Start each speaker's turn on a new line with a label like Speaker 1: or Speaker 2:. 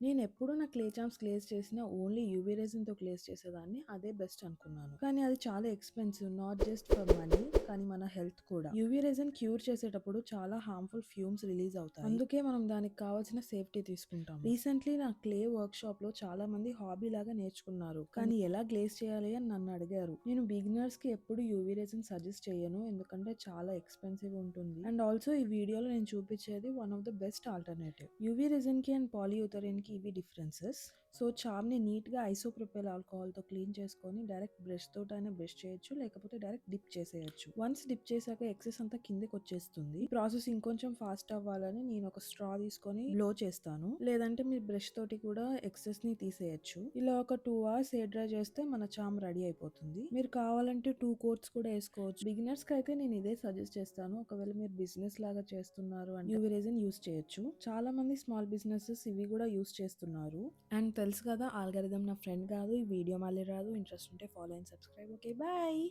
Speaker 1: నేనెప్పుడు నా clay Champs glaze చేసినా ఓన్లీ యూవీ రెసిన్‌తో గ్లేజ్ చేసేదాన్ని. అదే బెస్ట్ అనుకున్నాను. కానీ అది చాలా expensive. Not just for money కానీ మన హెల్త్ కూడా. యూవీ రెసిన్ క్యూర్ చేసేటప్పుడు చాలా హార్మ్‌ఫుల్ ఫ్యూమ్స్ రిలీజ్ అవుతాయి. అందుకే మనం దానికి కావాల్సిన సేఫ్టీ తీసుకుంటాం. రీసెంట్లీ నా క్లే వర్క్‌షాప్‌లో చాలా మంది హాబీ లాగా నేర్చుకున్నారు. కానీ ఎలా గ్లేజ్ చేయాలి అని నన్ను అడిగారు. నేను బిగినర్స్‌కి ఎప్పుడు యూవీ రెసిన్ సజెస్ట్ చేయను. ఎందుకంటే చాలా ఎక్స్‌పెన్సివ్ ఉంటుంది. అండ్ ఆల్సో ఈ వీడియోలో నేను చూపించేది one of the best alternative. UV రెసిన్‌కి అండ్ పాలీయూథరిన్‌కి ఇవి డిఫరెన్సెస్. సో చార్మ్‌ని నీట్‌గా ఐసోప్రొపైల్ ఆల్కహాల్‌తో క్లీన్ చేసుకొని డైరెక్ట్ బ్రష్ తోటైనా బ్రష్ చేయొచ్చు. లేకపోతే డైరెక్ట్ డిప్ చేసేయొచ్చు. వన్స్ డిప్ చేశాక ఎక్సెస్ అంతా కిందకి వచ్చేస్తుంది. ఈ ప్రాసెస్ ఇంకొంచెం ఫాస్ట్ అవ్వాలని నేను ఒక స్ట్రా తీసుకొని బ్లో చేస్తాను. లేదంటే మీరు బ్రష్ తోటి కూడా ఎక్సెస్ ని తీసేయొచ్చు. ఇలా ఒక 2 అవర్స్ ఎయిర్ డ్రై చేస్తే మన చామ్ రెడీ అయిపోతుంది. మీరు కావాలంటే 2 కోట్స్ కూడా వేసుకోవచ్చు. బిగినర్స్ కి అయితే నేను ఇదే సజెస్ట్ చేస్తాను. ఒకవేళ మీరు బిజినెస్ లాగా చేస్తున్నారు అంటే యూవీ రెసిన్ యూస్ చేయొచ్చు. చాలా మంది స్మాల్ బిజినెసెస్ ఇవి కూడా యూస్ చేస్తున్నారు. అండ్ తెలుసు కదా ఆల్గారిథం నా ఫ్రెండ్ కాదు. ఈ వీడియో మళ్ళీ రాదు. ఇంట్రెస్ట్ ఉంటే follow and subscribe. Okay bye.